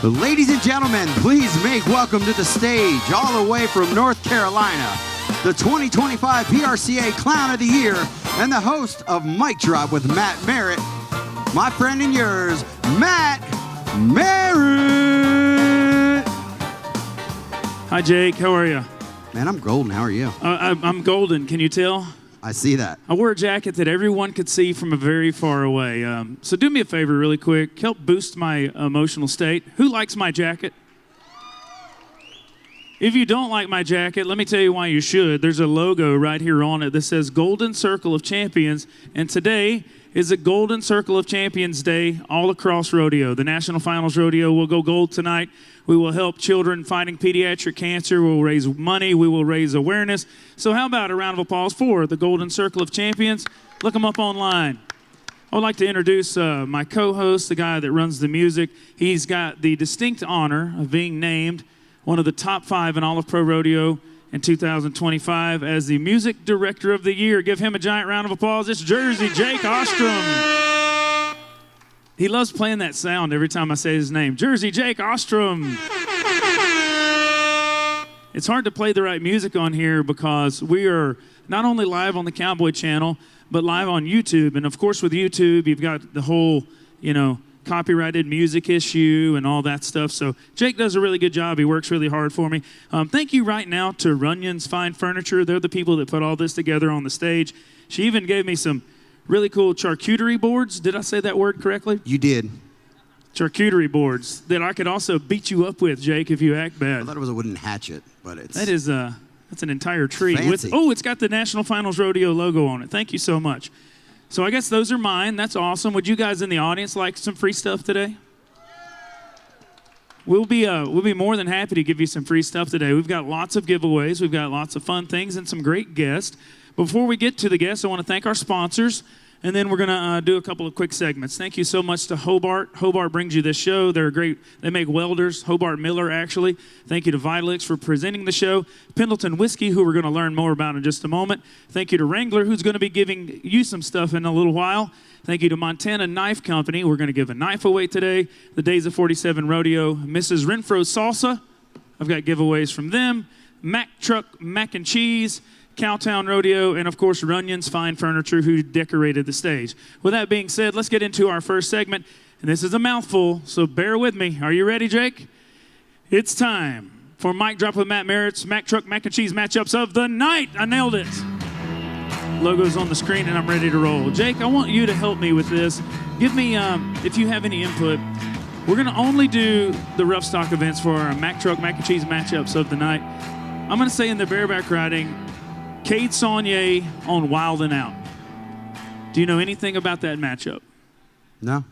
Ladies and gentlemen, please make welcome to the stage, all the way from North Carolina, the 2025 PRCA Clown of the Year and the host of Mic Drop with Matt Merritt, my friend and yours, Matt Merritt. Hi, Jake. How are you? Man, I'm golden. How are you? I'm golden. Can you tell? I see that. I wore a jacket that everyone could see from a very far away. So do me a favor really quick. Help boost my emotional state. Who likes my jacket? If you don't like my jacket, let me tell you why you should. There's a logo right here on it that says Golden Circle of Champions. And today is a Golden Circle of Champions Day all across rodeo. The National Finals Rodeo will go gold tonight. We will help children fighting pediatric cancer. We will raise money. We will raise awareness. So how about a round of applause for the Golden Circle of Champions? Look them up online. I would like to introduce my co-host, the guy that runs the music. He's got the distinct honor of being named one of the top 5 in all of pro rodeo in 2025 as the music director of the year. Give him a giant round of applause. It's Jersey Jake Ostrom. He loves playing that sound every time I say his name. Jersey Jake Ostrom. It's hard to play the right music on here because we are not only live on the Cowboy Channel, but live on YouTube. And of course with YouTube, you've got the whole, copyrighted music issue and all that stuff. So Jake does a really good job. He works really hard for me. Thank you right now to Runyon's Fine Furniture. They're the people that put all this together on the stage. She even gave me some really cool charcuterie boards. Did I say that word correctly? You did. Charcuterie boards that I could also beat you up with, Jake, if you act bad. I thought it was a wooden hatchet, but it's... That's an entire tree. Fancy. It's got the National Finals Rodeo logo on it. Thank you so much. So I guess those are mine. That's awesome. Would you guys in the audience like some free stuff today? We'll be more than happy to give you some free stuff today. We've got lots of giveaways. We've got lots of fun things and some great guests. Before we get to the guests, I want to thank our sponsors. And then we're going to do a couple of quick segments. Thank you so much to Hobart. Hobart brings you this show. They're great. They make welders. Hobart Miller, actually. Thank you to Vitalix for presenting the show. Pendleton Whiskey, who we're going to learn more about in just a moment. Thank you to Wrangler, who's going to be giving you some stuff in a little while. Thank you to Montana Knife Company. We're going to give a knife away today. The Days of 47 Rodeo. Mrs. Renfro's Salsa. I've got giveaways from them. Mack Truck Mac and Cheese. Cowtown Rodeo, and of course, Runyon's Fine Furniture, who decorated the stage. With that being said, let's get into our first segment, and this is a mouthful, so bear with me. Are you ready, Jake? It's time for Mic Drop with Matt Merritt's Mack Truck Mac and Cheese matchups of the night. I nailed it. Logo's on the screen, and I'm ready to roll. Jake, I want you to help me with this. Give me, if you have any input, we're going to only do the rough stock events for our Mack Truck Mac and Cheese matchups of the night. I'm going to say in the bareback riding, Cade Saunier on Wild and Out. Do you know anything about that matchup? No.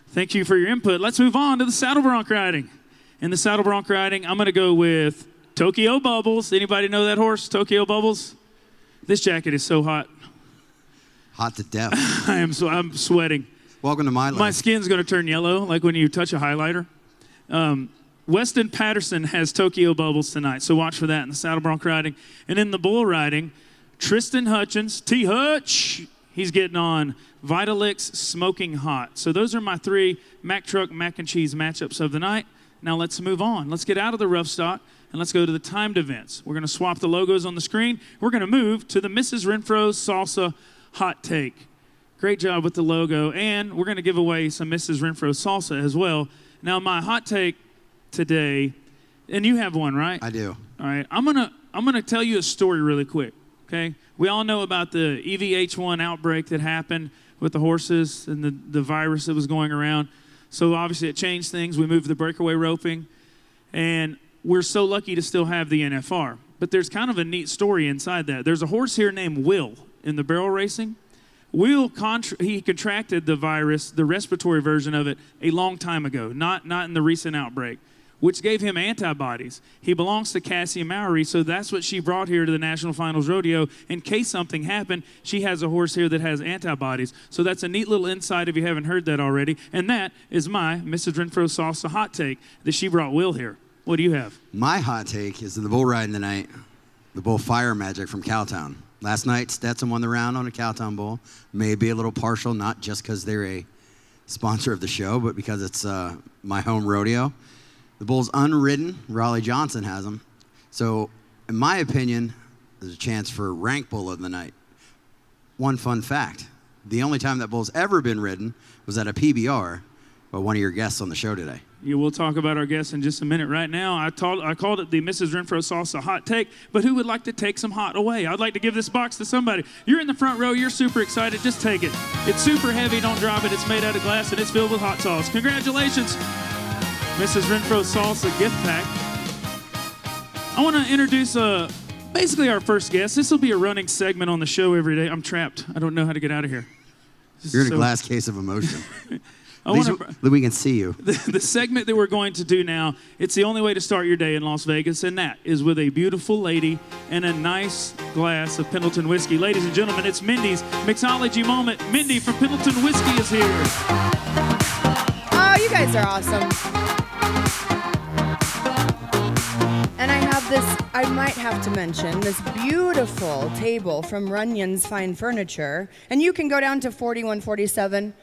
Thank you for your input. Let's move on to the saddle bronc riding. In the saddle bronc riding, I'm going to go with Tokyo Bubbles. Anybody know that horse, Tokyo Bubbles? This jacket is so hot. Hot to death. I'm sweating. Welcome to my life. My skin's going to turn yellow, like when you touch a highlighter. Weston Patterson has Tokyo Bubbles tonight, so watch for that in the saddle bronc riding. And in the bull riding, Tristan Hutchins, T-Hutch, he's getting on Vitalix Smoking Hot. So those are my 3 Mack Truck Mac and Cheese matchups of the night. Now let's move on. Let's get out of the rough stock, and let's go to the timed events. We're going to swap the logos on the screen. We're going to move to the Mrs. Renfro's Salsa Hot Take. Great job with the logo, and we're going to give away some Mrs. Renfro's Salsa as well. Now my hot take today, and you have one, right? I do. All right, I'm gonna tell you a story really quick. Okay, we all know about the EVH1 outbreak that happened with the horses and the virus that was going around. So obviously it changed things. We moved the breakaway roping, and we're so lucky to still have the NFR. But there's kind of a neat story inside that. There's a horse here named Will in the barrel racing. Will he contracted the virus, the respiratory version of it, a long time ago, not in the recent outbreak, which gave him antibodies. He belongs to Cassie Mowry, so that's what she brought here to the National Finals Rodeo. In case something happened, she has a horse here that has antibodies. So that's a neat little insight if you haven't heard that already. And that is my Mrs. Renfro's Salsa hot take that she brought Will here. What do you have? My hot take is in the bull riding tonight, the bull Fire Magic from Cowtown. Last night, Stetson won the round on a Cowtown bull. Maybe a little partial, not just because they're a sponsor of the show, but because it's my home rodeo. The bull's unridden. Raleigh Johnson has him. So, in my opinion, there's a chance for rank bull of the night. One fun fact, the only time that bull's ever been ridden was at a PBR by one of your guests on the show today. Yeah, we'll talk about our guests in just a minute. Right now, I called it the Mrs. Renfro Salsa Hot Take, but who would like to take some hot away? I'd like to give this box to somebody. You're in the front row. You're super excited. Just take it. It's super heavy. Don't drop it. It's made out of glass, and it's filled with hot sauce. Congratulations, Mrs. Renfro Salsa gift pack. I want to introduce basically our first guest. This will be a running segment on the show every day. I'm trapped. I don't know how to get out of here. You're in a glass case of emotion. That we can see you. The segment that we're going to do now, it's the only way to start your day in Las Vegas, and that is with a beautiful lady and a nice glass of Pendleton whiskey. Ladies and gentlemen, it's Mindy's mixology moment. Mindy from Pendleton Whiskey is here. Oh, you guys are awesome. And I have this, I might have to mention, this beautiful table from Runyon's Fine Furniture. And you can go down to 4147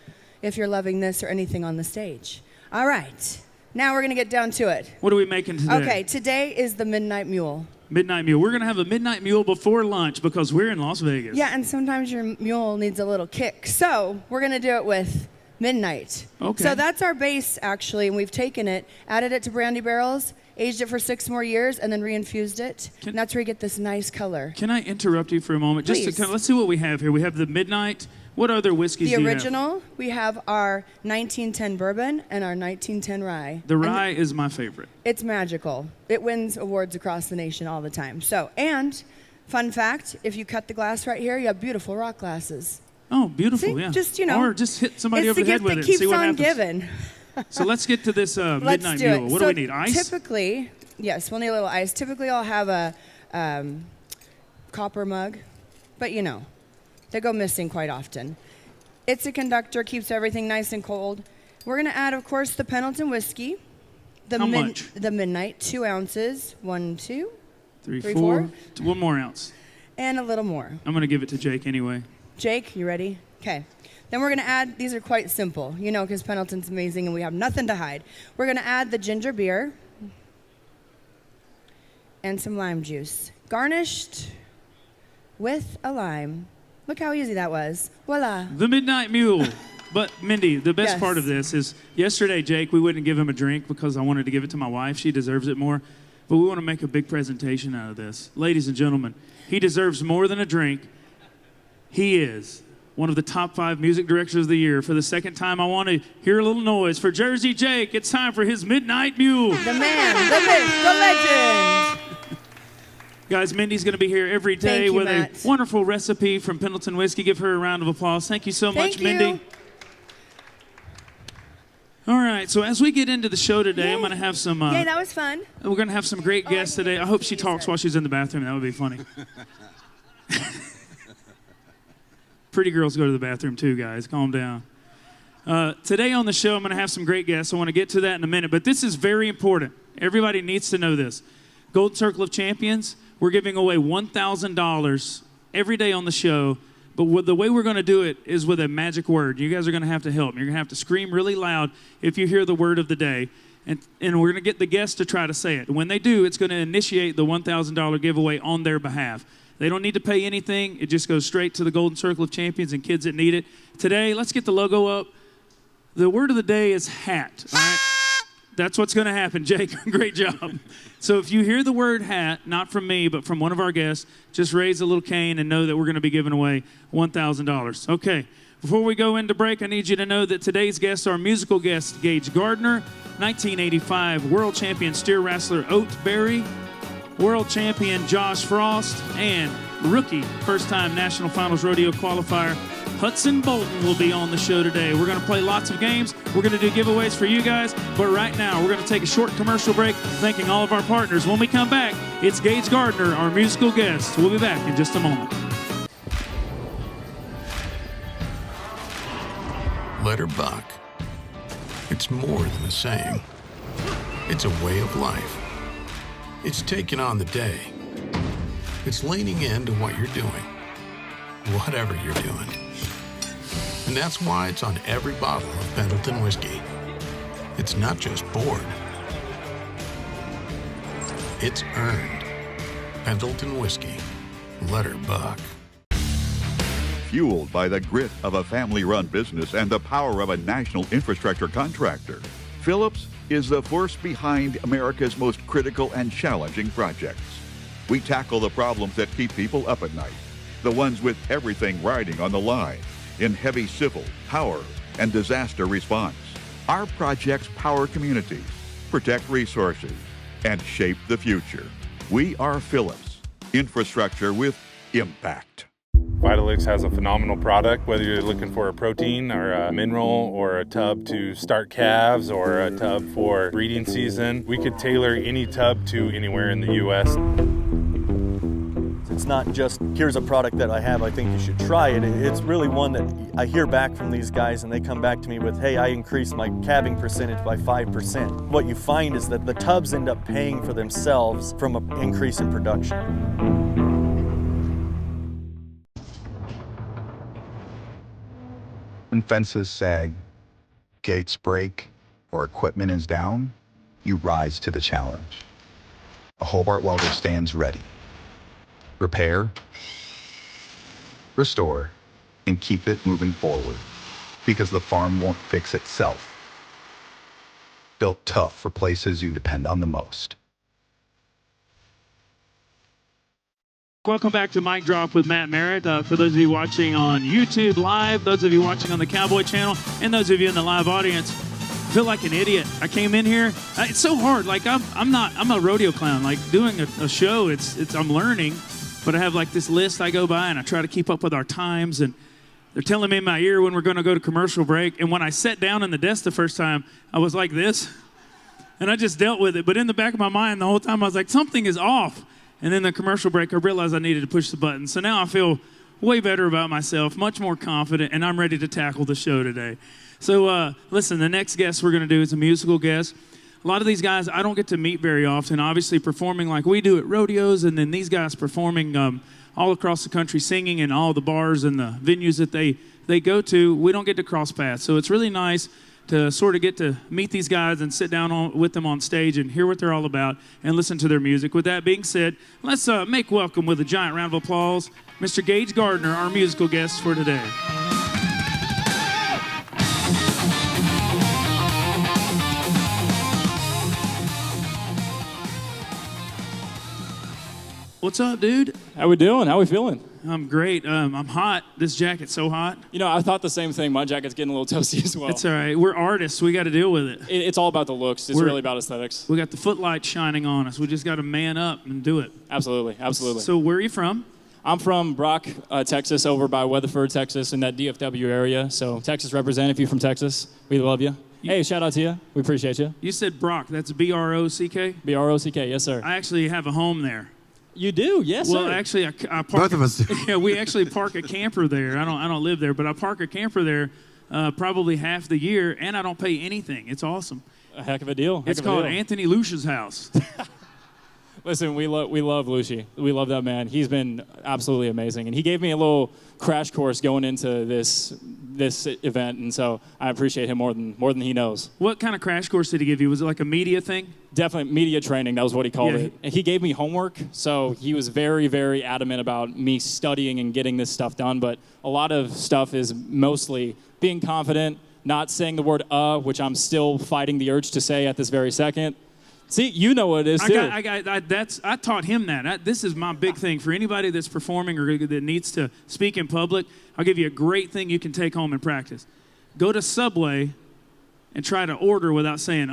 if you're loving this or anything on the stage. All right. Now we're going to get down to it. What are we making today? Okay, today is the Midnight Mule. Midnight Mule. We're going to have a Midnight Mule before lunch because we're in Las Vegas. Yeah, and sometimes your mule needs a little kick. So we're going to do it with Midnight. Okay. So that's our base, actually, and we've taken it, added it to brandy barrels, aged it for 6 more years, and then reinfused it. And that's where you get this nice color. Can I interrupt you for a moment? Please. Just to let's see what we have here. We have the Midnight. What other whiskeys do you have? The original, we have our 1910 bourbon and our 1910 rye. The rye is my favorite. It's magical. It wins awards across the nation all the time. So, and fun fact, if you cut the glass right here, you have beautiful rock glasses. Oh, beautiful, See? yeah. Just, you know. Or just hit somebody over the head with it and It's see the what gift that happens. keeps on giving. So let's get to this Let's Midnight do Mule. it. What do we need? Ice? Typically, yes, we'll need a little ice. Typically, I'll have a copper mug, but you know, they go missing quite often. It's a conductor, keeps everything nice and cold. We're going to add, of course, the Pendleton whiskey. How much? The Midnight, 2 ounces. 1, 2, 3, 3, 4. 4. 1 more ounce. And a little more. I'm going to give it to Jake anyway. Jake, you ready? Okay. Then we're going to add, these are quite simple, you know, because Pendleton's amazing and we have nothing to hide. We're going to add the ginger beer and some lime juice, garnished with a lime. Look how easy that was. Voila. The Midnight Mule. But, Mindy, the best Yes. part of this is yesterday, Jake, we wouldn't give him a drink because I wanted to give it to my wife. She deserves it more. But we want to make a big presentation out of this. Ladies and gentlemen, he deserves more than a drink. He is one of the top 5 music directors of the year. For the second time, I want to hear a little noise for Jersey Jake. It's time for his Midnight Mule. The man, the myth, the legend. Guys, Mindy's going to be here every day Thank you, with Matt. a wonderful recipe from Pendleton Whiskey. Give her a round of applause. Thank you so much, Thank you. Mindy. All right, so as we get into the show today, I'm Yay. going to have some. Yay, that was fun. We're going to have some great guests today. I hope she talks while she's in the bathroom. That would be funny. Pretty girls go to the bathroom too, guys. Calm down. Today on the show, I'm going to have some great guests. I want to get to that in a minute, but this is very important. Everybody needs to know this. Golden Circle of Champions, we're giving away $1,000 every day on the show, but the way we're going to do it is with a magic word. You guys are going to have to help me. You're going to have to scream really loud if you hear the word of the day, and we're going to get the guests to try to say it. When they do, it's going to initiate the $1,000 giveaway on their behalf. They don't need to pay anything. It just goes straight to the Golden Circle of Champions and kids that need it. Today, let's get the logo up. The word of the day is hat, all right? That's what's going to happen, Jake. Great job. So if you hear the word hat, not from me, but from one of our guests, just raise a little cane and know that we're going to be giving away $1,000. Okay, before we go into break, I need you to know that today's guests are musical guest Gage Gardiner, 1985 world champion steer wrestler Ote Berry, world champion Josh Frost, and rookie first-time National Finals Rodeo qualifier Hudson Bolton will be on the show today. We're going to play lots of games. We're going to do giveaways for you guys. But right now, we're going to take a short commercial break, thanking all of our partners. When we come back, it's Gage Gardiner, our musical guest. We'll be back in just a moment. Let her buck. It's more than a saying. It's a way of life. It's taking on the day. It's leaning into what you're doing. Whatever you're doing. And that's why it's on every bottle of Pendleton whiskey. It's not just poured. It's earned. Pendleton whiskey. Let her buck. Fueled by the grit of a family-run business and the power of a national infrastructure contractor, Phillips is the force behind America's most critical and challenging projects. We tackle the problems that keep people up at night, the ones with everything riding on the line, in heavy civil, power, and disaster response. Our projects power communities, protect resources, and shape the future. We are Phillips, infrastructure with impact. Vitalix has a phenomenal product, whether you're looking for a protein or a mineral or a tub to start calves or a tub for breeding season. We could tailor any tub to anywhere in the U.S. It's not just, here's a product that I have, I think you should try it. It's really one that I hear back from these guys and they come back to me with, hey, I increased my calving percentage by 5%. What you find is that the tubs end up paying for themselves from an increase in production. When fences sag, gates break, or equipment is down, you rise to the challenge. A Hobart welder stands ready. Repair, restore, and keep it moving forward, because the farm won't fix itself. Built tough for places you depend on the most. Welcome back to Mic Drop with Matt Merritt. For those of you watching on YouTube Live, those of you watching on the Cowboy Channel, and those of you in the live audience, I feel like an idiot. I came in here. It's so hard. Like I'm a rodeo clown. Like doing a show, I'm learning, but I have like this list I go by and I try to keep up with our times, and they're telling me in my ear when we're going to go to commercial break. And when I sat down in the desk the first time, I was like this, and I just dealt with it. But in the back of my mind the whole time, I was like, something is off. And then the commercial break, I realized I needed to push the button. So now I feel way better about myself, much more confident, and I'm ready to tackle the show today. So listen, the next guest we're going to do is a musical guest. A lot of these guys I don't get to meet very often, obviously performing like we do at rodeos, and then these guys performing all across the country, singing in all the bars and the venues that they go to. We don't get to cross paths. So it's really nice to sort of get to meet these guys and sit down with them on stage and hear what they're all about and listen to their music. With that being said, let's make welcome with a giant round of applause, Mr. Gage Gardiner, our musical guest for today. What's up, dude? How we doing? How we feeling? I'm great. I'm hot. This jacket's so hot. You know, I thought the same thing. My jacket's getting a little toasty as well. It's all right. We're artists. We got to deal with it. It's all about the looks. It's really about aesthetics. We got the footlights shining on us. We just got to man up and do it. Absolutely, absolutely. So where are you from? I'm from Brock, Texas, over by Weatherford, Texas, in that DFW area. So Texas represent. If you're from Texas, we love you. Hey, shout out to you. We appreciate you. You said Brock. That's B-R-O-C-K? B-R-O-C-K, yes, sir. I actually have a home there. You do, yes, well, sir. Well, actually, I park. Both of us do. Yeah, we actually park a camper there. I don't live there, but I park a camper there probably half the year, and I don't pay anything. It's awesome. A heck of a deal. It's called Anthony Lucia's house. Listen, we love Lucy. We love that man. He's been absolutely amazing, and he gave me a little crash course going into this event, and so I appreciate him more than he knows. What kind of crash course did he give you? Was it like a media thing? Definitely media training. That was what he called it. And he gave me homework, so he was very, very adamant about me studying and getting this stuff done. But a lot of stuff is mostly being confident, not saying the word which I'm still fighting the urge to say at this very second. See, you know what it is, too. I taught him that. This is my big thing. For anybody that's performing or that needs to speak in public, I'll give you a great thing you can take home and practice. Go to Subway and try to order without saying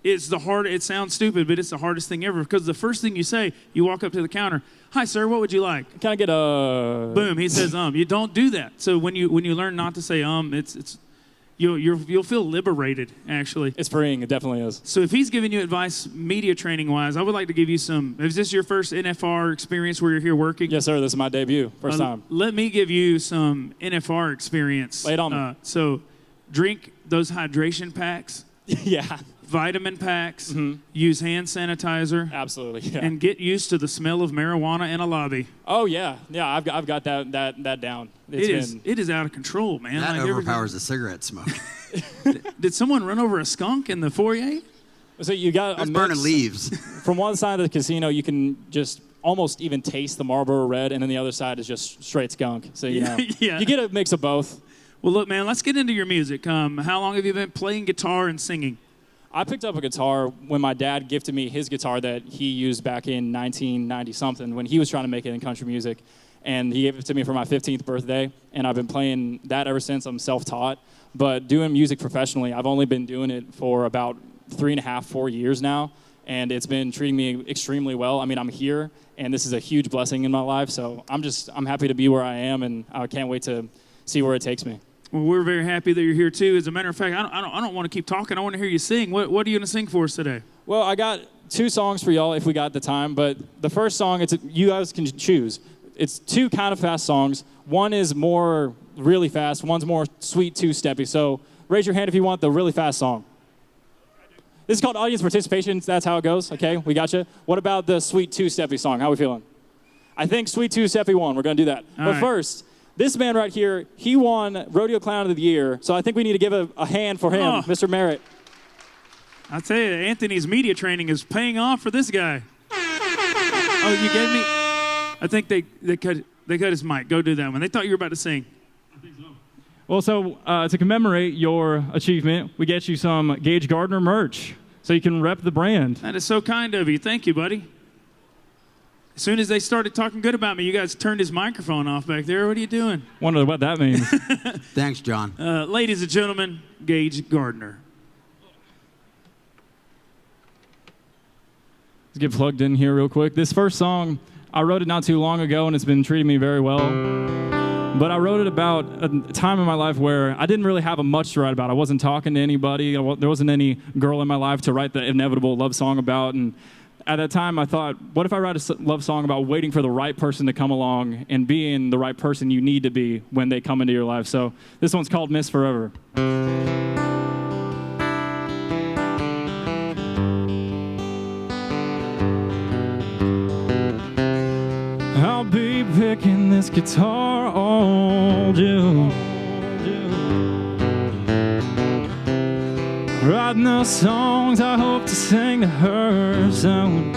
It sounds stupid, but it's the hardest thing ever, because the first thing you say, you walk up to the counter, "Hi, sir, what would you like?" Can I get a... Boom, he says You don't do that. So when you learn not to say you'll feel liberated, actually. It's freeing. It definitely is. So if he's giving you advice media training-wise, I would like to give you some. Is this your first NFR experience where you're here working? Yes, sir. This is my debut. First time. Let me give you some NFR experience. Lay it on me. So drink those hydration packs. Yeah. Vitamin packs, Mm-hmm. use hand sanitizer, Absolutely. Yeah. and get used to the smell of marijuana in a lobby. Oh yeah. I've got that down. It is out of control, man. That Like, overpowers the cigarette smoke. Did someone run over a skunk in the foyer? So you got It's a burning mix. leaves. From one side of the casino, you can just almost even taste the Marlboro Red, and then the other side is just straight skunk. So you know, Yeah. you get a mix of both. Well, look, man, let's get into your music. How long have you been playing guitar and singing? I picked up a guitar when my dad gifted me his guitar that he used back in 1990-something when he was trying to make it in country music. And he gave it to me for my 15th birthday, and I've been playing that ever since. I'm self-taught. But doing music professionally, I've only been doing it for about 3.5, 4 years now, and it's been treating me extremely well. I mean, I'm here, and this is a huge blessing in my life, so I'm happy to be where I am, and I can't wait to see where it takes me. Well, we're very happy that you're here, too. As a matter of fact, I don't want to keep talking. I want to hear you sing. What are you going to sing for us today? Well, I got 2 songs for y'all if we got the time, but the first song, you guys can choose. It's 2 kind of fast songs. One is more really fast. One's more sweet 2-steppy. So raise your hand if you want the really fast song. This is called audience participation. That's how it goes. Okay, we got you. What about the sweet 2-steppy song? How are we feeling? I think sweet 2-steppy won. We're going to do that. All but right. first, this man right here, he won Rodeo Clown of the Year. So I think we need to give a hand for him, Oh. Mr. Merritt. I'll tell you, Anthony's media training is paying off for this guy. Oh, you gave me... I think they cut his mic. Go do that one. They thought you were about to sing. Well, so to commemorate your achievement, we get you some Gage Gardiner merch so you can rep the brand. That is so kind of you. Thank you, buddy. As soon as they started talking good about me, you guys turned his microphone off back there. What are you doing? Wonder what that means. Thanks, John. Ladies and gentlemen, Gage Gardiner. Let's get plugged in here real quick. This first song, I wrote it not too long ago, and it's been treating me very well. But I wrote it about a time in my life where I didn't really have much to write about. I wasn't talking to anybody. There wasn't any girl in my life to write the inevitable love song about. And at that time, I thought, what if I write a love song about waiting for the right person to come along and being the right person you need to be when they come into your life? So this one's called Miss Forever. I'll be picking this guitar all June, writing the songs I hope to sing to her soon,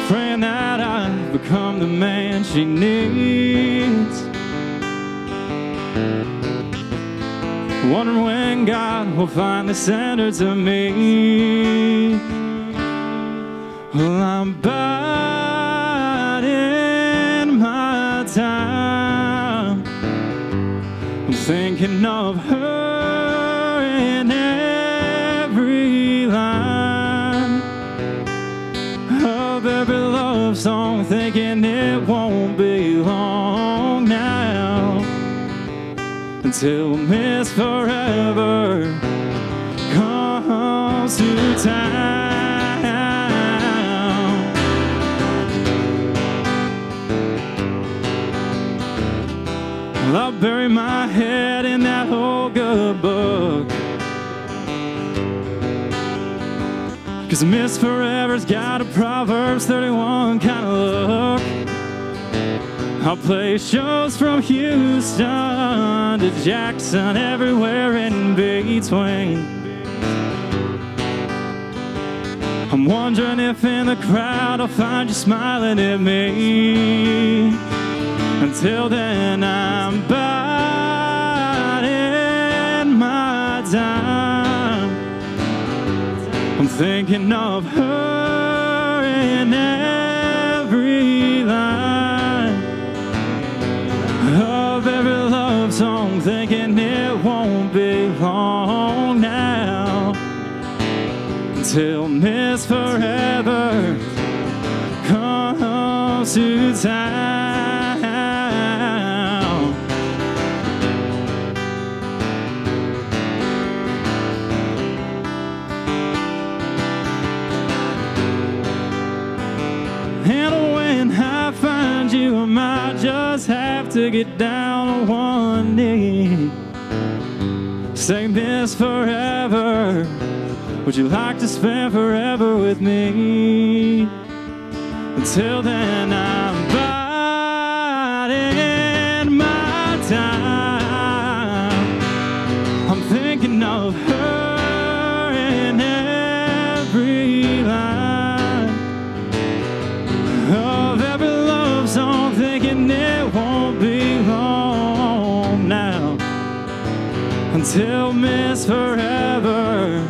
praying that I've become the man she needs, wondering when God will finally send her to me. Well, I'm biding my time. I'm thinking of her in every line of every love song, thinking it won't be long now until Miss Forever comes to town. Well, I'll bury my head in that old good book, 'cause Miss Forever's got a Proverbs 31 kind of look. I'll play shows from Houston to Jackson, everywhere in between. I'm wondering if in the crowd I'll find you smiling at me. Until then, I'm biding my time. I'm thinking of her in every line of every love song, thinking it won't be long now until Miss Forever comes to town. And when I find you, I might just have to get down on one knee Say this forever. Would you like to spend forever with me? Until then, I'm biding my time. I'm thinking of her in every line of every love song, thinking it won't be long now until Miss Forever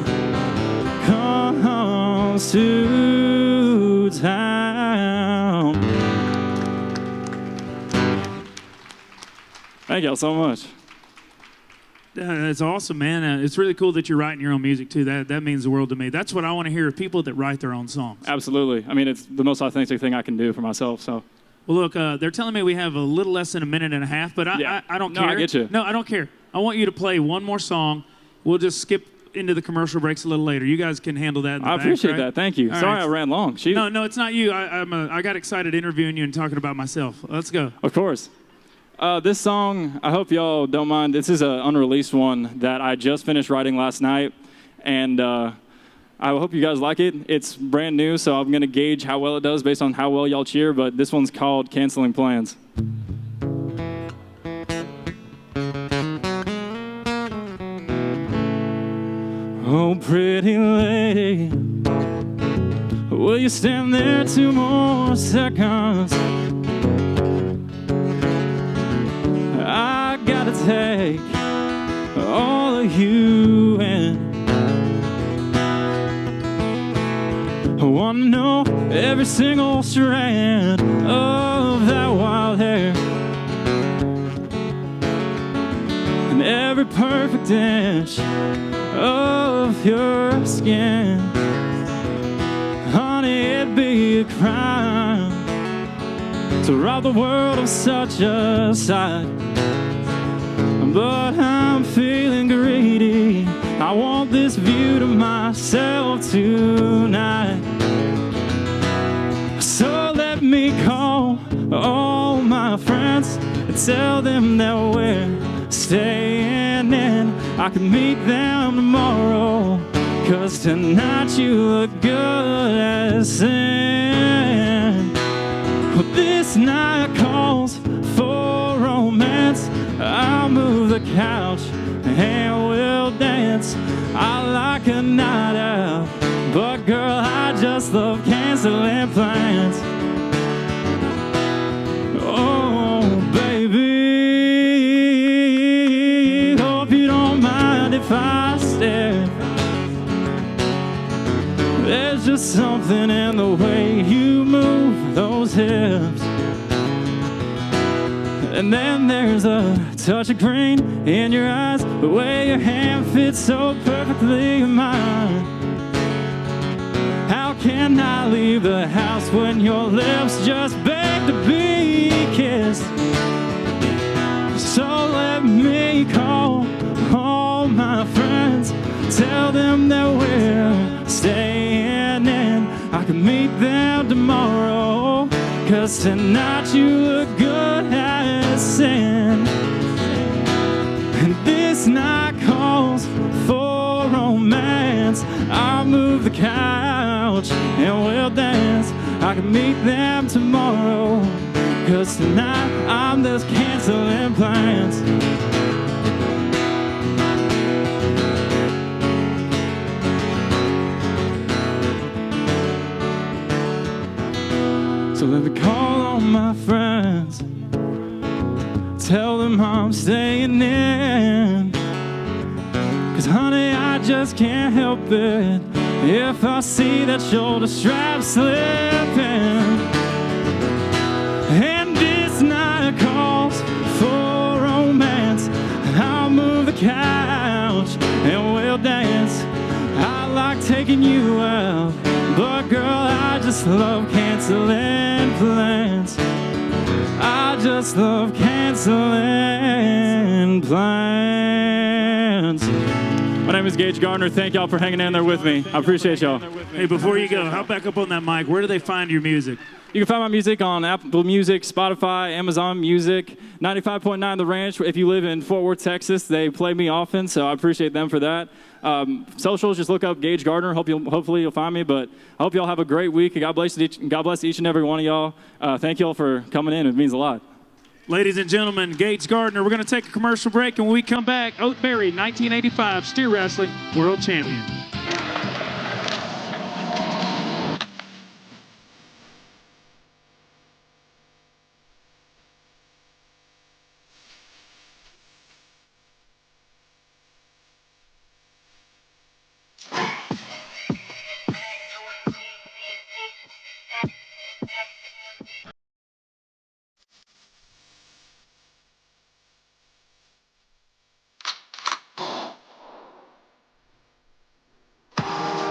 comes to town. Thank y'all so much. That's awesome, man. It's really cool that you're writing your own music, too. That means the world to me. That's what I want to hear, people that write their own songs. Absolutely. I mean, it's the most authentic thing I can do for myself, so. Well, look, they're telling me we have a little less than a minute and a half, but I don't care. No, I get you. No, I don't care. I want you to play one more song. We'll just skip into the commercial breaks a little later. You guys can handle that in the I back, appreciate right? that. Thank you. All Sorry right. I ran long. No, it's not you. I got excited interviewing you and talking about myself. Let's go. Of course. This song, I hope y'all don't mind. This is an unreleased one that I just finished writing last night, and I hope you guys like it. It's brand new, so I'm going to gauge how well it does based on how well y'all cheer, but this one's called Canceling Plans. Oh, pretty lady, will you stand there 2 more seconds? I gotta take all of you in. I wanna know every single strand of that wild hair and every perfect inch of your skin. Honey, it'd be a crime to rob the world of such a sight, but I'm feeling greedy. I want this view to myself tonight. So let me call all my friends and tell them that we're staying in. I can meet them tomorrow, 'cause tonight you look good as sin. Well, this night calls for romance. I'll move the couch and we'll dance. I like a night out, but girl, I just love canceling plans. Oh, baby, hope you don't mind if I stare. There's just something in the way you move those hips. And then there's a touch of green in your eyes, the way your hand fits so perfectly in mine. How can I leave the house when your lips just beg to be kissed? So let me call all my friends, tell them that we're staying in. I can meet them tomorrow, 'cause tonight you look good as sin. And this night calls for romance. I'll move the couch and we'll dance. I can meet them tomorrow, 'cause tonight I'm just canceling plans. So let me call on my friends, tell them I'm staying in. 'Cause honey, I just can't help it if I see that shoulder strap slipping. And this night calls for romance. I'll move the couch and we'll dance. I like taking you out, but girl, I just love canceling plans. I just love canceling plans. My name is Gage Gardiner. Thank y'all for hanging in there with me. I appreciate y'all. Hey, before you go, hop back up on that mic. Where do they find your music? You can find my music on Apple Music, Spotify, Amazon Music, 95.9 The Ranch. If you live in Fort Worth, Texas, they play me often, so I appreciate them for that. Socials, just look up Gage Gardiner. Hopefully you'll find me, but I hope y'all have a great week. God bless each and every one of y'all. Thank y'all for coming in. It means a lot. Ladies and gentlemen, Gage Gardiner. We're going to take a commercial break, and when we come back, Ote Berry, 1985 steer wrestling world champion.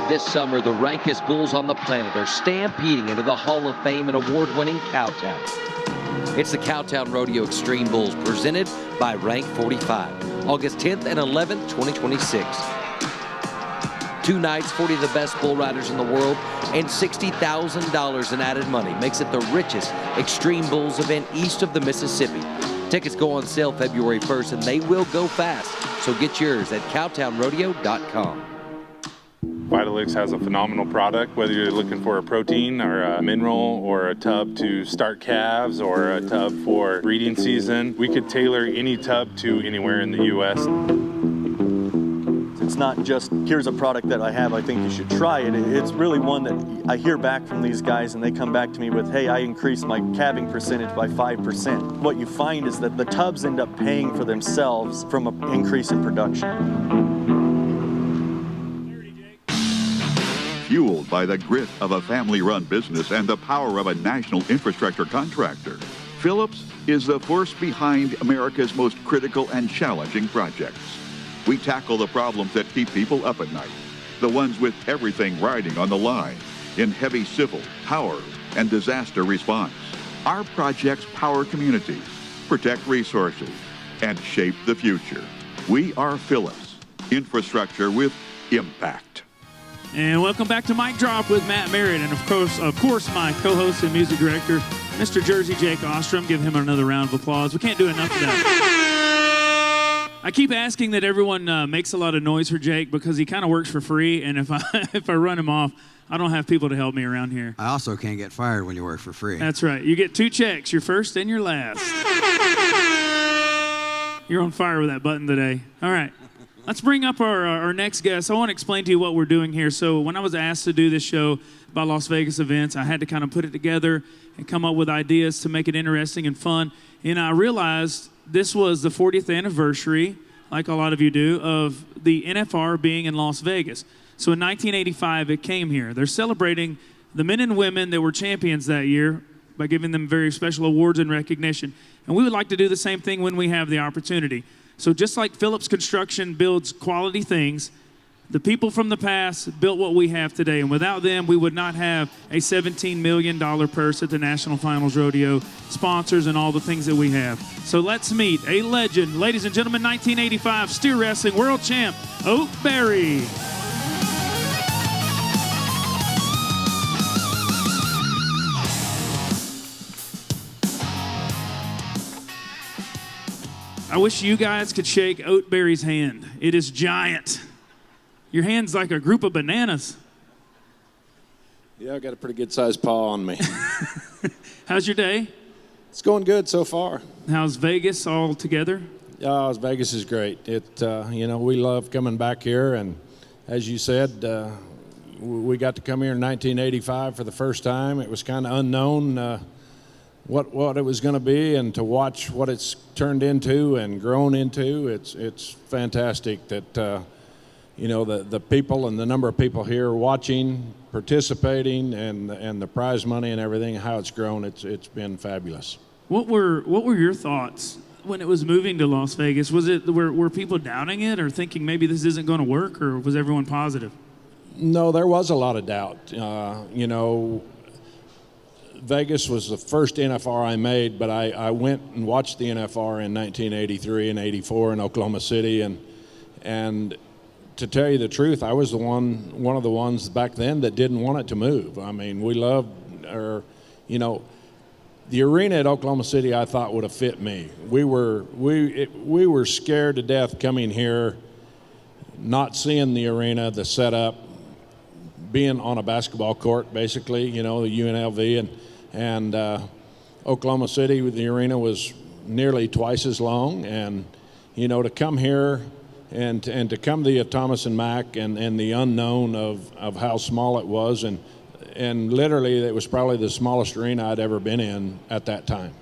This summer, the rankest bulls on the planet are stampeding into the Hall of Fame and award-winning Cowtown. It's the Cowtown Rodeo Extreme Bulls, presented by Rank 45, August 10th and 11th, 2026. 2 nights, 40 of the best bull riders in the world, and $60,000 in added money makes it the richest Extreme Bulls event east of the Mississippi. Tickets go on sale February 1st, and they will go fast, so get yours at cowtownrodeo.com. Vitalix has a phenomenal product, whether you're looking for a protein or a mineral or a tub to start calves or a tub for breeding season. We could tailor any tub to anywhere in the U.S. It's not just, here's a product that I have, I think you should try it. It's really one that I hear back from these guys and they come back to me with, hey, I increased my calving percentage by 5%. What you find is that the tubs end up paying for themselves from an increase in production. Fueled by the grit of a family-run business and the power of a national infrastructure contractor, Phillips is the force behind America's most critical and challenging projects. We tackle the problems that keep people up at night, the ones with everything riding on the line, in heavy civil, power, and disaster response. Our projects power communities, protect resources, and shape the future. We are Phillips, infrastructure with impact. And welcome back to Mic Drop with Matt Merritt, and of course, my co-host and music director, Mr. Jersey Jake Ostrom. Give him another round of applause. We can't do enough of that. I keep asking that everyone makes a lot of noise for Jake because he kind of works for free, and if I run him off, I don't have people to help me around here. I also can't get fired when you work for free. That's right. You get 2 checks, your first and your last. You're on fire with that button today. All right. Let's bring up our next guest. I want to explain to you what we're doing here. So when I was asked to do this show about Las Vegas events, I had to kind of put it together and come up with ideas to make it interesting and fun. And I realized this was the 40th anniversary, like a lot of you do, of the NFR being in Las Vegas. So in 1985, it came here. They're celebrating the men and women that were champions that year by giving them very special awards and recognition. And we would like to do the same thing when we have the opportunity. So just like Phillips Construction builds quality things, the people from the past built what we have today. And without them, we would not have a $17 million purse at the National Finals Rodeo, sponsors, and all the things that we have. So let's meet a legend. Ladies and gentlemen, 1985 steer wrestling world champ, Ote Berry. I wish you guys could shake Ote Berry's hand. It is giant. Your hand's like a group of bananas. Yeah, I got a pretty good sized paw on me. How's your day? It's going good so far. How's Vegas all together? Vegas is great. We love coming back here, and as you said, we got to come here in 1985 for the first time. It was kind of unknown what it was going to be, and to watch what it's turned into and grown into, it's fantastic that the people and the number of people here watching, participating, and the prize money and everything, how it's grown, it's been fabulous. What were your thoughts when it was moving to Las Vegas? Were people doubting it or thinking maybe this isn't going to work, or was everyone positive? No, there was a lot of doubt. Vegas was the first NFR I made, but I went and watched the NFR in 1983 and 84 in Oklahoma City, and to tell you the truth, I was one of the ones back then that didn't want it to move. I mean, we loved our the arena at Oklahoma City I thought would have fit me. We were scared to death coming here, not seeing the arena, the setup, being on a basketball court basically, the UNLV, and Oklahoma City, the arena was nearly twice as long, and to come here and to come to the Thomas and Mack and the unknown of how small it was, and literally it was probably the smallest arena I'd ever been in at that time.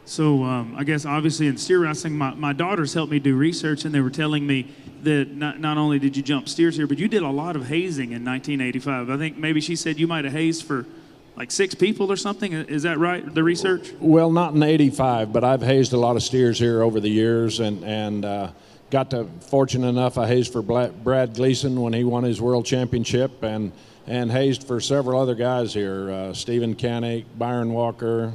So I guess obviously in steer wrestling, my daughters helped me do research, and they were telling me that not only did you jump steers here, but you did a lot of hazing in 1985. I think maybe she said you might have hazed for like 6 people or something. Is that right, the research? Well, not in 85, but I've hazed a lot of steers here over the years, and fortunate enough, I hazed for Brad Gleason when he won his world championship, and hazed for several other guys here, Stephen Canick, Byron Walker.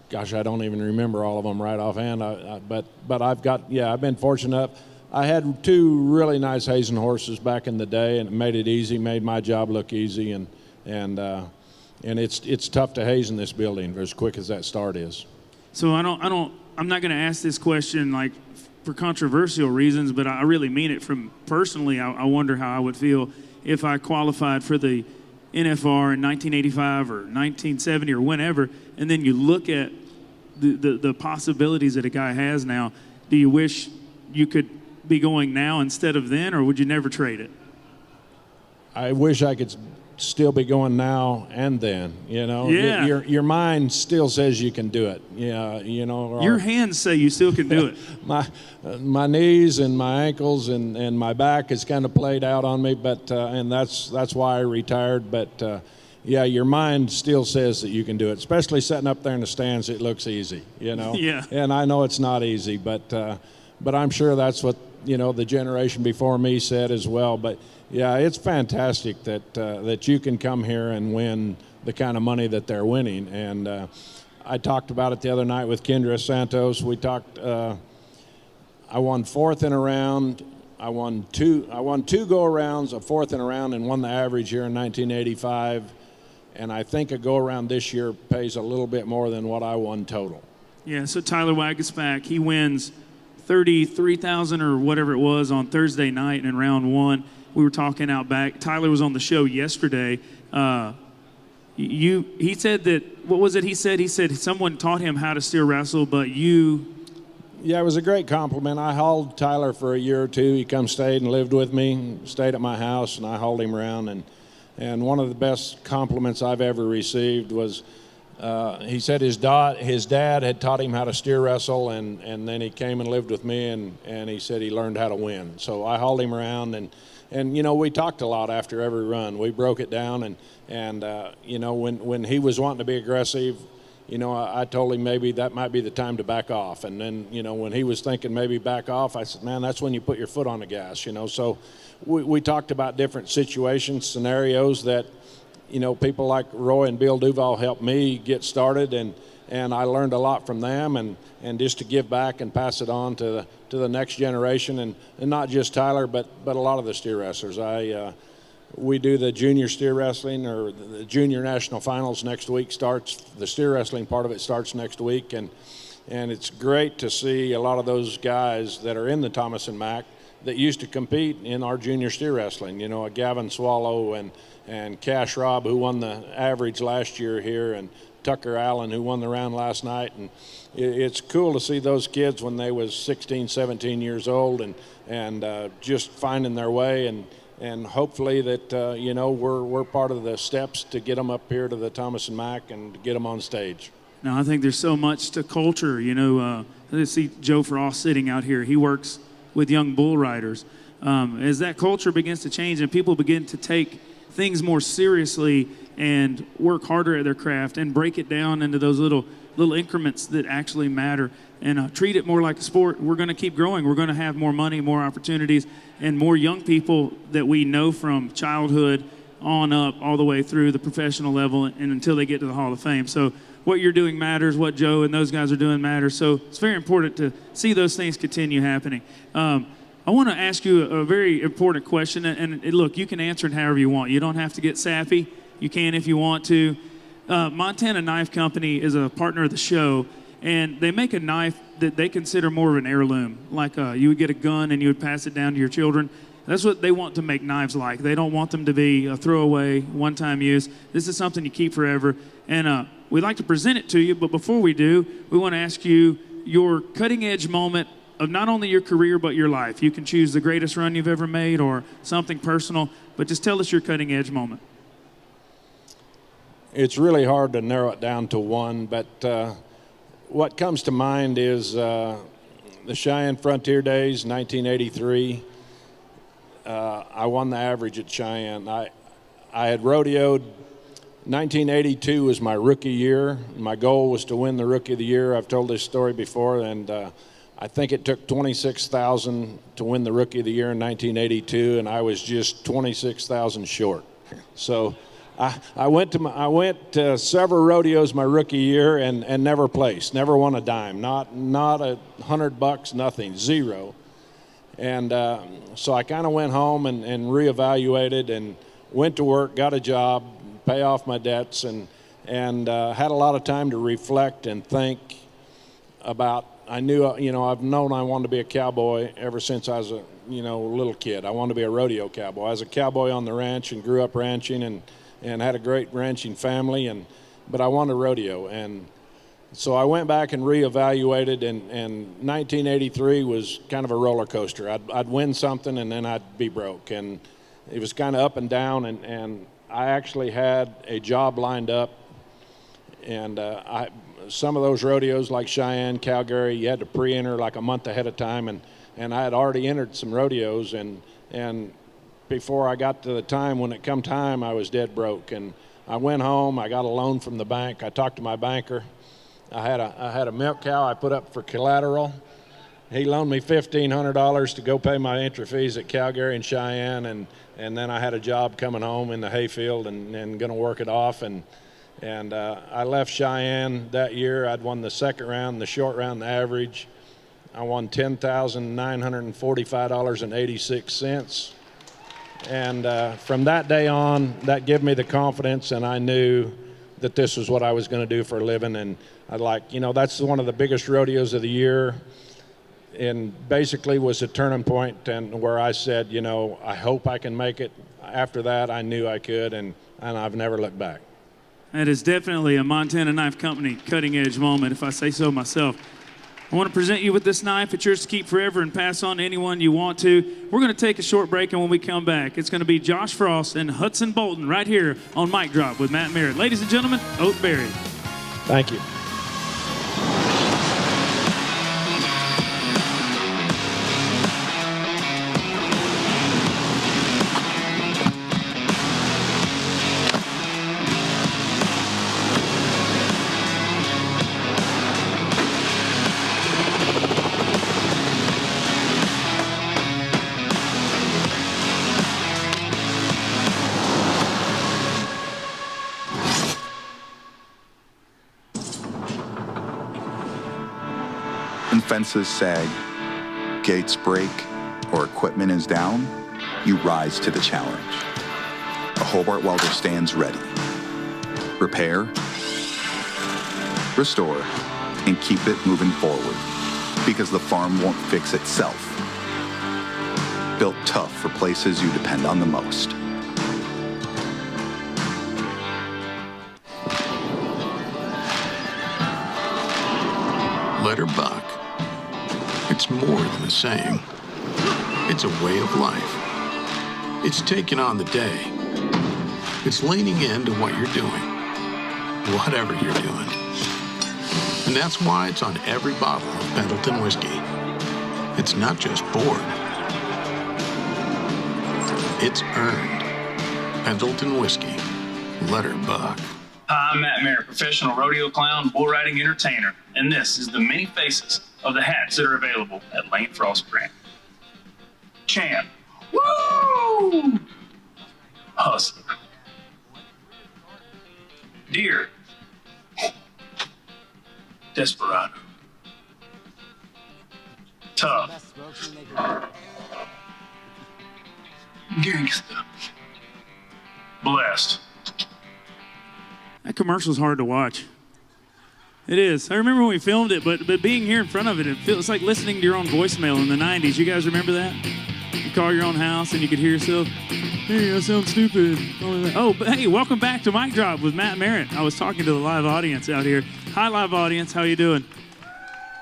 Gosh, I don't even remember all of them right offhand. But I've been fortunate enough. I had 2 really nice hazing horses back in the day, and it made it easy, made my job look easy, and it's tough to haze in this building as quick as that start is. So I'm not going to ask this question like for controversial reasons, but I really mean it from personally. I wonder how I would feel if I qualified for the NFR in 1985 or 1970 or whenever, and then you look at the possibilities that a guy has now. Do you wish you could be going now instead of then, or would you never trade it? I wish I could still be going now and then, Yeah. Your mind still says you can do it. Yeah, Your hands say you still can do it. My knees and my ankles and my back has kind of played out on me, but and that's why I retired. But your mind still says that you can do it, especially sitting up there in the stands. It looks easy, Yeah. And I know it's not easy, but I'm sure that's what the generation before me said as well. But yeah, it's fantastic that you can come here and win the kind of money that they're winning. And I talked about it the other night with Kendra Santos. We talked. I won 4th in a round. I won two go-arounds, a 4th in a round, and won the average here in 1985. And I think a go-around this year pays a little bit more than what I won total. Yeah. So Tyler Wagasback, he wins $33,000 or whatever it was on Thursday night in round 1. We were talking out back. Tyler was on the show yesterday. He said that, what was it he said? He said someone taught him how to steer wrestle, but you... Yeah, it was a great compliment. I hauled Tyler for a year or 2. He come stayed and lived with me, stayed at my house, and I hauled him around. And one of the best compliments I've ever received was he said his dad had taught him how to steer wrestle, and then he came and lived with me, and he said he learned how to win. So I hauled him around, and we talked a lot after every run. We broke it down, and when he was wanting to be aggressive, I told him maybe that might be the time to back off. And then, when he was thinking maybe back off, I said, man, that's when you put your foot on the gas, So we talked about different situations, scenarios that, people like Roy and Bill Duval helped me get started, and I learned a lot from them, and just to give back and pass it on to the next generation, and not just Tyler, but a lot of the steer wrestlers. We do the junior steer wrestling, or the junior national finals next week starts. The steer wrestling part of it starts next week, and it's great to see a lot of those guys that are in the Thomas and Mack that used to compete in our junior steer wrestling. A Gavin Swallow and Cash Robb, who won the average last year here, and Tucker Allen, who won the round last night. And it's cool to see those kids when they was 16, 17 years old, and just finding their way, and hopefully that we're part of the steps to get them up here to the Thomas and Mack and to get them on stage. Now, I think there's so much to culture. Let's see Joe Frost sitting out here. He works with young bull riders. As that culture begins to change and people begin to take things more seriously and work harder at their craft and break it down into those little increments that actually matter, and treat it more like a sport, we're going to keep growing. We're going to have more money, more opportunities, and more young people that we know from childhood on up all the way through the professional level and until they get to the Hall of Fame. So what you're doing matters, what Joe and those guys are doing matters. So it's very important to see those things continue happening. I want to ask you a very important question, and look, you can answer it however you want. You don't have to get sappy. You can if you want to. Montana Knife Company is a partner of the show, and they make a knife that they consider more of an heirloom. Like you would get a gun and you would pass it down to your children. That's what they want to make knives like. They don't want them to be a throwaway, one-time use. This is something you keep forever. And we'd like to present it to you, but before we do, we want to ask you your cutting-edge moment of not only your career, but your life. You can choose the greatest run you've ever made or something personal, but just tell us your cutting-edge moment. It's really hard to narrow it down to one, but what comes to mind is the Cheyenne Frontier Days, 1983. I won the average at Cheyenne. I had rodeoed. 1982 was my rookie year. My goal was to win the Rookie of the Year. I've told this story before, and I think it took 26,000 to win the Rookie of the Year in 1982, and I was just 26,000 short. So I went to several rodeos my rookie year and never placed, never won a dime, not $100, nothing, zero. And so I kind of went home and reevaluated and went to work, got a job, pay off my debts, and had a lot of time to reflect and think about. I knew, I've known I wanted to be a cowboy ever since I was a little kid. I wanted to be a rodeo cowboy. I was a cowboy on the ranch and grew up ranching and had a great ranching family, but I wanted to rodeo. And so I went back and reevaluated, and 1983 was kind of a roller coaster. I'd win something and then I'd be broke, and it was kind of up and down, and I actually had a job lined up, and some of those rodeos like Cheyenne, Calgary, you had to pre-enter like a month ahead of time, and I had already entered some rodeos, and before I got to the time, when it come time, I was dead broke. And I went home, I got a loan from the bank, I talked to my banker. I had a milk cow I put up for collateral. He loaned me $1,500 to go pay my entry fees at Calgary and Cheyenne, and then I had a job coming home in the hayfield and gonna work it off. And I left Cheyenne that year. I'd won the second round, the short round, the average. I won $10,945.86. And from that day on, that gave me the confidence, and I knew that this was what I was going to do for a living. And that's one of the biggest rodeos of the year, and basically was a turning point, and where I said, I hope I can make it. After that, I knew I could, and I've never looked back. That is definitely a Montana Knife Company cutting-edge moment, if I say so myself. I want to present you with this knife. It's yours to keep forever and pass on to anyone you want to. We're going to take a short break, and when we come back, it's going to be Josh Frost and Hudson Bolton right here on Mic Drop with Matt Merritt. Ladies and gentlemen, Ote Berry. Thank you. Fences sag, gates break, or equipment is down, you rise to the challenge. A Hobart welder stands ready. Repair, restore, and keep it moving forward, because the farm won't fix itself. Built tough for places you depend on the most. Let her buck. It's more than a saying. It's a way of life. It's taking on the day. It's leaning into what you're doing, whatever you're doing. And that's why it's on every bottle of Pendleton whiskey. It's not just poured. It's earned. Pendleton whiskey. Let her buck. Hi, I'm Matt Merritt, professional rodeo clown, bull riding entertainer, and this is the many faces of the hats that are available at Lane Frost Brand. Champ. Woo! Hustler. Deer. Desperado. Tough. Gangsta. Blessed. That commercial's hard to watch. It is. I remember when we filmed it, but being here in front of it, it feels like listening to your own voicemail in the 90s. You guys remember that? You call your own house and you could hear yourself, hey, I sound stupid. Oh, but hey, welcome back to Mic Drop with Matt Merritt. I was talking to the live audience out here. Hi, live audience. How you doing?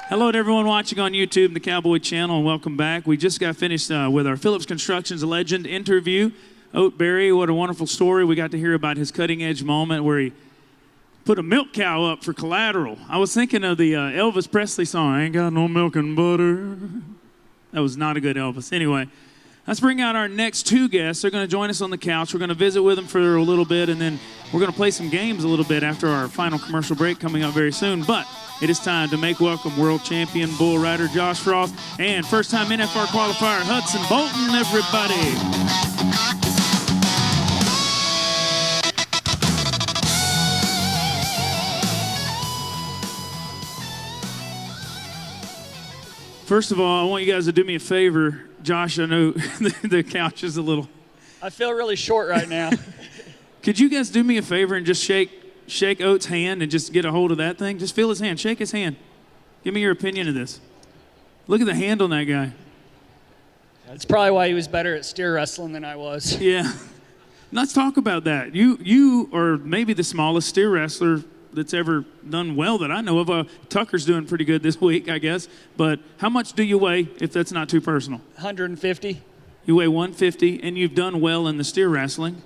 Hello to everyone watching on YouTube and the Cowboy Channel, and welcome back. We just got finished with our Phillips Construction's Legend interview. Ote Berry, what a wonderful story. We got to hear about his cutting-edge moment where he put a milk cow up for collateral. I was thinking of the Elvis Presley song, I ain't got no milk and butter. That was not a good Elvis. Anyway, let's bring out our next two guests. They're going to join us on the couch. We're going to visit with them for a little bit, and then we're going to play some games a little bit after our final commercial break coming up very soon. But it is time to make welcome world champion bull rider Josh Frost and first-time NFR qualifier Hudson Bolton, everybody. First of all, I want you guys to do me a favor. Josh, I know the couch is a little... I feel really short right now. Could you guys do me a favor and just shake Ote's hand and just get a hold of that thing? Just feel his hand. Shake his hand. Give me your opinion of this. Look at the hand on that guy. That's probably why he was better at steer wrestling than I was. Yeah. Let's talk about that. You are maybe the smallest steer wrestler that's ever done well that I know of. Tucker's doing pretty good this week, I guess. But how much do you weigh, if that's not too personal? 150. You weigh 150, and you've done well in the steer wrestling.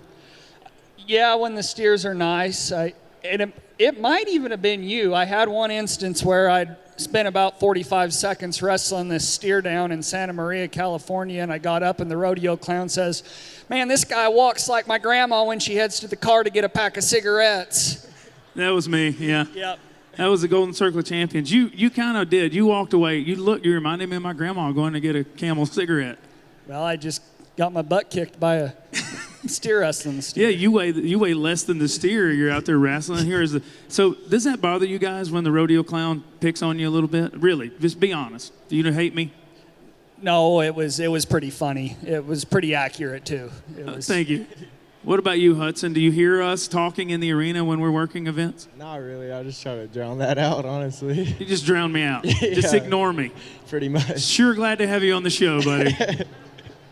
Yeah, when the steers are nice. It might even have been you. I had one instance where I'd spent about 45 seconds wrestling this steer down in Santa Maria, California, and I got up and the rodeo clown says, man, this guy walks like my grandma when she heads to the car to get a pack of cigarettes. That was me, yeah. Yep. That was the Golden Circle of Champions. You kind of did. You walked away. You reminded me of my grandma going to get a Camel cigarette. Well, I just got my butt kicked by a steer wrestling steer. Yeah, you weigh less than the steer. You're out there wrestling. So does that bother you guys when the rodeo clown picks on you a little bit? Really, just be honest. Do you hate me? No, it was pretty funny. It was pretty accurate too. Thank you. What about you, Hudson? Do you hear us talking in the arena when we're working events? Not really. I just try to drown that out, honestly. You just drown me out. Yeah, just ignore me. Pretty much. Sure glad to have you on the show, buddy.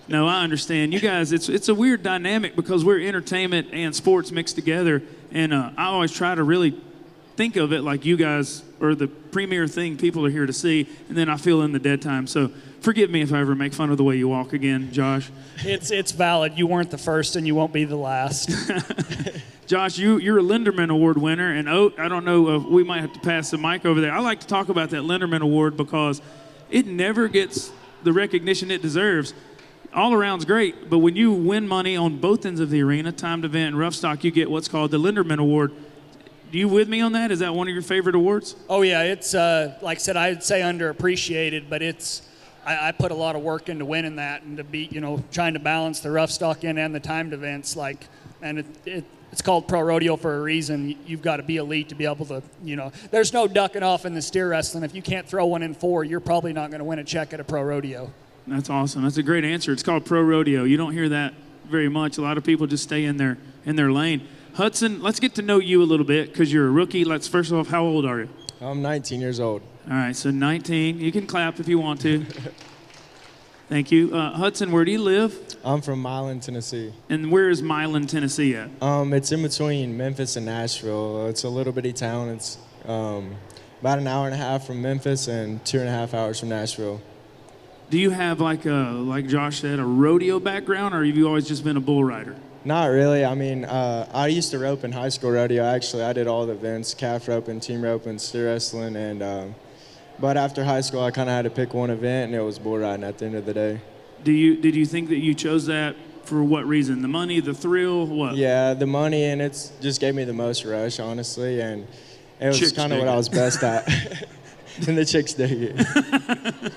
No, I understand. You guys, it's a weird dynamic because we're entertainment and sports mixed together, and I always try to really think of it like you guys are the premier thing people are here to see, and then I fill in the dead time. So forgive me if I ever make fun of the way you walk again, Josh. It's valid. You weren't the first, and you won't be the last. Josh, you're a Linderman Award winner, and Ote, I don't know, we might have to pass the mic over there. I like to talk about that Linderman Award because it never gets the recognition it deserves. All around's great, but when you win money on both ends of the arena, timed event and rough stock, you get what's called the Linderman Award. You with me on that? Is that one of your favorite awards? Oh yeah, it's like I said, I'd say underappreciated, but I put a lot of work into winning that and to be, trying to balance the rough stock end and the timed events. It's called pro rodeo for a reason. You've got to be elite to be able to, there's no ducking off in the steer wrestling. If you can't throw one in 4, you're probably not going to win a check at a pro rodeo. That's awesome. That's a great answer. It's called pro rodeo. You don't hear that very much. A lot of people just stay in their lane. Hudson, let's get to know you a little bit because you're a rookie. First off, how old are you? I'm 19 years old. All right, so 19. You can clap if you want to. Thank you. Hudson, where do you live? I'm from Milan, Tennessee. And where is Milan, Tennessee at? It's in between Memphis and Nashville. It's a little bitty town. It's about an hour and a half from Memphis and 2.5 hours from Nashville. Do you have, like Josh said, a rodeo background, or have you always just been a bull rider? Not really. I mean, I used to rope in high school rodeo. Actually, I did all the events, calf roping, team roping, steer wrestling, and but after high school, I kind of had to pick one event, and it was bull riding at the end of the day. Did you think that you chose that for what reason? The money, the thrill, what? Yeah, the money, and it's just gave me the most rush, honestly, and it was kind of what I was best at. And the chicks dig it.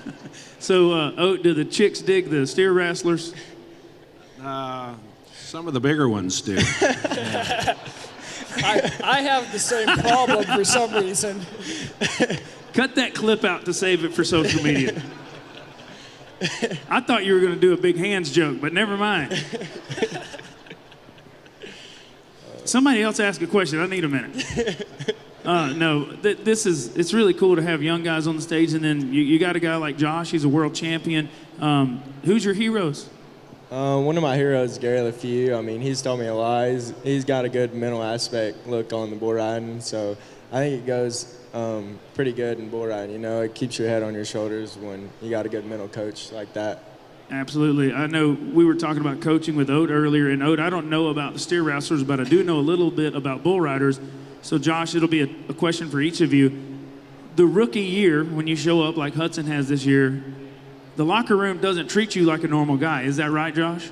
So, Ote, do the chicks dig the steer wrestlers? Some of the bigger ones do. I have the same problem for some reason. Cut that clip out to save it for social media. I thought you were going to do a big hands joke, but never mind. Somebody else ask a question. I need a minute. No, it's really cool to have young guys on the stage, and then you got a guy like Josh. He's a world champion. Who's your heroes? One of my heroes is Gary LeFew. I mean, he's taught me a lot. He's got a good mental aspect look on the bull riding, so I think it goes pretty good in bull riding. You know, it keeps your head on your shoulders when you got a good mental coach like that. Absolutely. I know we were talking about coaching with Ote earlier, and Ote, I don't know about the steer wrestlers, but I do know a little bit about bull riders. So, Josh, it'll be a question for each of you. The rookie year, when you show up like Hudson has this year, the locker room doesn't treat you like a normal guy. Is that right, Josh?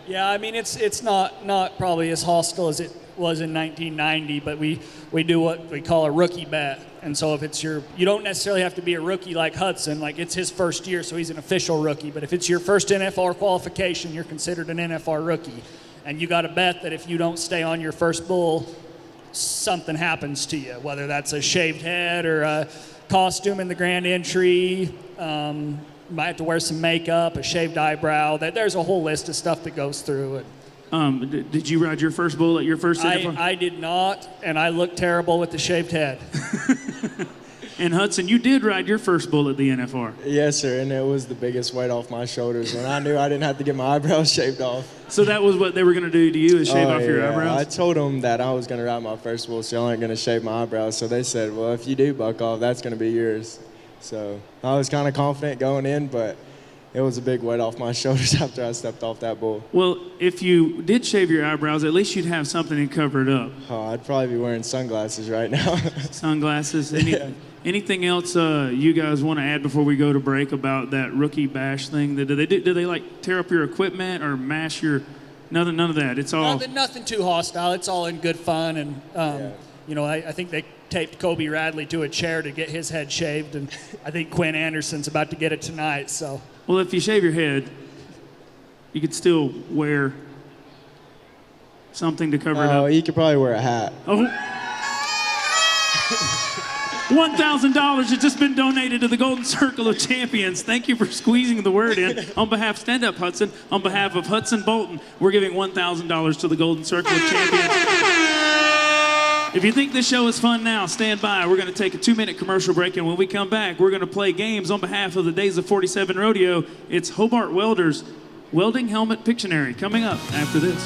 Yeah, I mean, it's not probably as hostile as it was in 1990, but we do what we call a rookie bet. And so if it's you don't necessarily have to be a rookie like Hudson, like it's his first year, so he's an official rookie. But if it's your first NFR qualification, you're considered an NFR rookie. And you got to bet that if you don't stay on your first bull, something happens to you, whether that's a shaved head or a costume in the grand entry. You might have to wear some makeup, a shaved eyebrow. There's a whole list of stuff that goes through it. Did you ride your first bull at your first NFR? I did not, and I looked terrible with the shaved head. And Hudson, you did ride your first bull at the NFR. Yes, sir, and it was the biggest weight off my shoulders when I knew I didn't have to get my eyebrows shaved off. So that was what they were going to do to you, is shave off your eyebrows? I told them that I was going to ride my first bull, so I ain't going to shave my eyebrows. So they said, well, if you do buck off, that's going to be yours. So I was kind of confident going in, but it was a big weight off my shoulders after I stepped off that bull. Well, if you did shave your eyebrows, at least you'd have something to cover it up. Oh, I'd probably be wearing sunglasses right now. Sunglasses? Anything else you guys want to add before we go to break about that rookie bash thing? Did they like tear up your equipment or mash your... None of that. It's all... Nothing too hostile. It's all in good fun. And, you know, I think they taped Kobe Radley to a chair to get his head shaved. And I think Quinn Anderson's about to get it tonight, so... Well, if you shave your head, you could still wear something to cover it up. Oh, you could probably wear a hat. Oh. $1,000 has just been donated to the Golden Circle of Champions. Thank you for squeezing the word in. On behalf, stand up, Hudson. On behalf of Hudson Bolton, we're giving $1,000 to the Golden Circle of Champions. If you think this show is fun now, stand by. We're going to take a 2-minute commercial break, and when we come back, we're going to play games on behalf of the Days of 47 Rodeo. It's Hobart Welders Welding Helmet Pictionary coming up after this.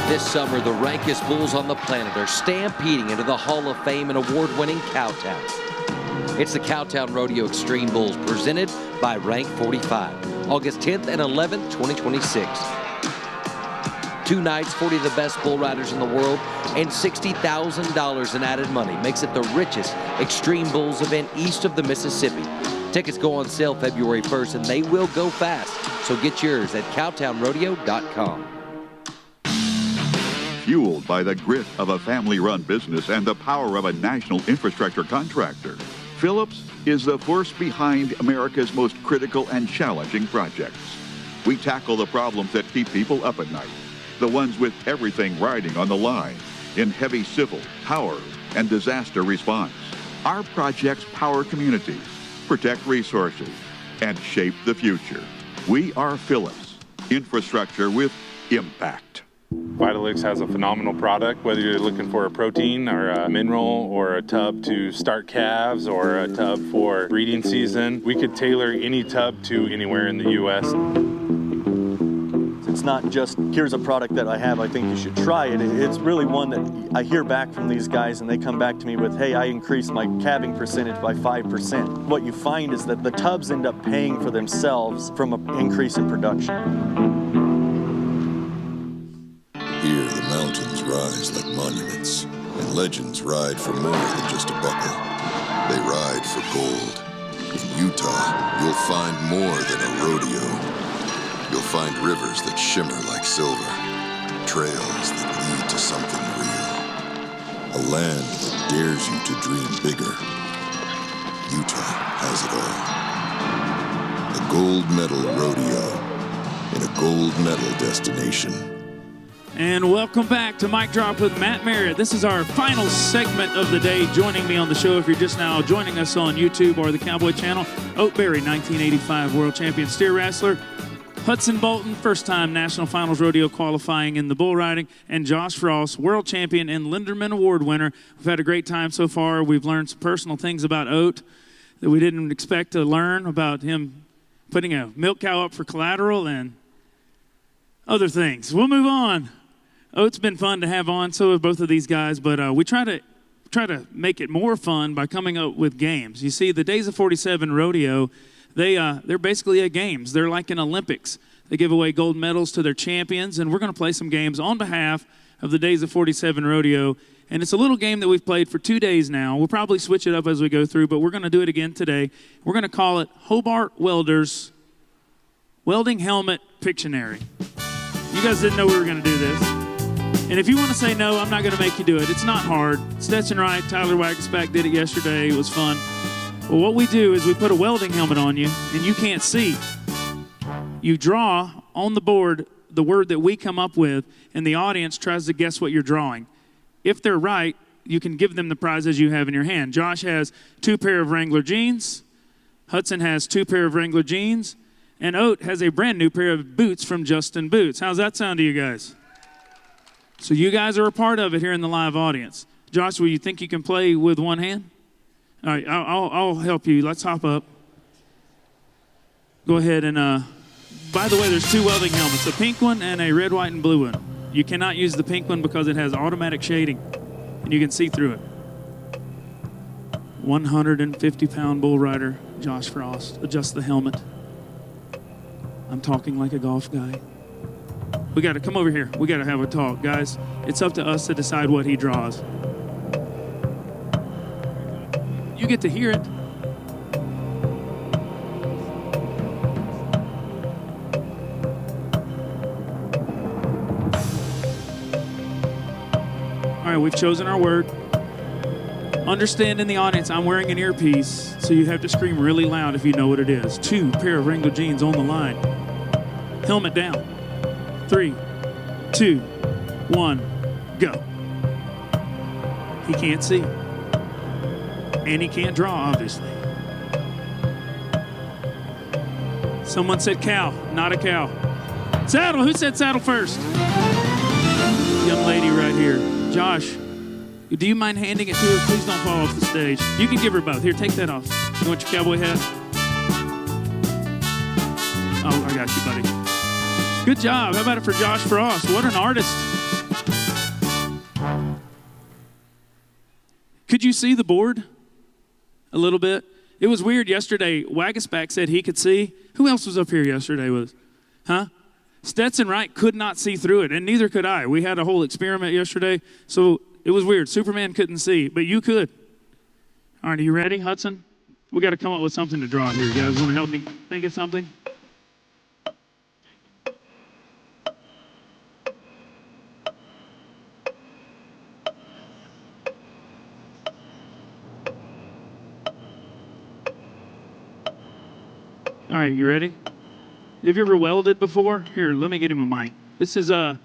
This summer, the rankest bulls on the planet are stampeding into the Hall of Fame and award-winning Cowtown. It's the Cowtown Rodeo Extreme Bulls, presented by Rank 45, August 10th and 11th, 2026. 2 nights, 40 of the best bull riders in the world, and $60,000 in added money makes it the richest Extreme Bulls event east of the Mississippi. Tickets go on sale February 1st, and they will go fast. So get yours at cowtownrodeo.com. Fueled by the grit of a family-run business and the power of a national infrastructure contractor, Phillips is the force behind America's most critical and challenging projects. We tackle the problems that keep people up at night, the ones with everything riding on the line, in heavy civil, power, and disaster response. Our projects power communities, protect resources, and shape the future. We are Phillips, infrastructure with impact. Vitalix has a phenomenal product, whether you're looking for a protein or a mineral or a tub to start calves or a tub for breeding season. We could tailor any tub to anywhere in the U.S. It's not just, here's a product that I have, I think you should try it. It's really one that I hear back from these guys and they come back to me with, hey, I increased my calving percentage by 5%. What you find is that the tubs end up paying for themselves from an increase in production. Here, the mountains rise like monuments, and legends ride for more than just a buckle. They ride for gold. In Utah, you'll find more than a rodeo. You'll find rivers that shimmer like silver, trails that lead to something real. A land that dares you to dream bigger. Utah has it all. A gold medal rodeo in a gold medal destination. And welcome back to Mic Drop with Matt Merritt. This is our final segment of the day. Joining me on the show, if you're just now joining us on YouTube or the Cowboy Channel, Ote Berry, 1985 World Champion Steer Wrestler. Hudson Bolton, first-time National Finals Rodeo qualifying in the bull riding, and Josh Frost, world champion and Linderman Award winner. We've had a great time so far. We've learned some personal things about Ote that we didn't expect to learn, about him putting a milk cow up for collateral and other things. We'll move on. Ote's been fun to have on, so have both of these guys, but we try to make it more fun by coming up with games. You see, the Days of 47 Rodeo, they're basically a games. They're like an Olympics. They give away gold medals to their champions, and we're going to play some games on behalf of the Days of 47 Rodeo. And it's a little game that we've played for 2 days now. We'll probably switch it up as we go through, but we're going to do it again today. We're going to call it Hobart Welders Welding Helmet Pictionary. You guys didn't know we were going to do this. And if you want to say no, I'm not going to make you do it. It's not hard. Stetson Wright, Tyler Wagasback did it yesterday. It was fun. Well, what we do is we put a welding helmet on you, and you can't see. You draw on the board the word that we come up with, and the audience tries to guess what you're drawing. If they're right, you can give them the prizes you have in your hand. Josh has 2 pair of Wrangler jeans. Hudson has 2 pair of Wrangler jeans. And Ote has a brand new pair of boots from Justin Boots. How's that sound to you guys? So you guys are a part of it here in the live audience. Josh, will you think you can play with one hand? All right, I'll help you. Let's hop up. Go ahead and, by the way, there's 2 welding helmets, a pink one and a red, white, and blue one. You cannot use the pink one because it has automatic shading, and you can see through it. 150-pound bull rider, Josh Frost. Adjust the helmet. I'm talking like a golf guy. We got to come over here. We got to have a talk, guys. It's up to us to decide what he draws. You get to hear it. All right, we've chosen our word. Understand in the audience, I'm wearing an earpiece, so you have to scream really loud if you know what it is. 2 pair of Wrangler jeans on the line. Helmet down. 3, 2, 1, go. He can't see. And he can't draw, obviously. Someone said cow, not a cow. Saddle, who said saddle first? Young lady right here. Josh, do you mind handing it to her? Please don't fall off the stage. You can give her both. Here, take that off. You want your cowboy hat? Oh, I got you, buddy. Good job. How about it for Josh Frost? What an artist. Could you see the board a little bit? It was weird yesterday. Wagasback said he could see. Who else was up here yesterday with us? Huh? Stetson Wright could not see through it, and neither could I. We had a whole experiment yesterday, so it was weird. Superman couldn't see, but you could. All right, are you ready, Hudson? We got to come up with something to draw here. You guys want to help me think of something? All right, you ready? Have you ever welded before? Here, let me get him a mic. This is the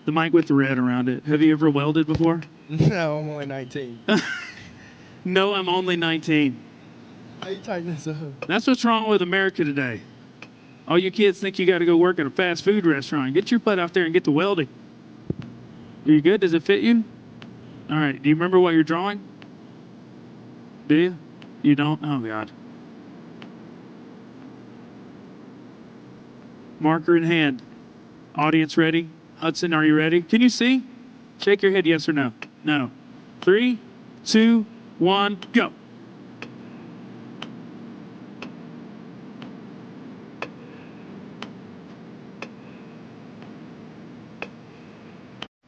mic with the red around it. Have you ever welded before? No, I'm only 19. No, I'm only 19. How you tighten this up? That's what's wrong with America today. All you kids think you got to go work at a fast food restaurant. Get your butt out there and get the welding. Are you good? Does it fit you? All right. Do you remember what you're drawing? Do you? You don't? Oh, God. Marker in hand. Audience ready? Hudson, are you ready? Can you see? Shake your head yes or no. No. 3, 2, 1, go.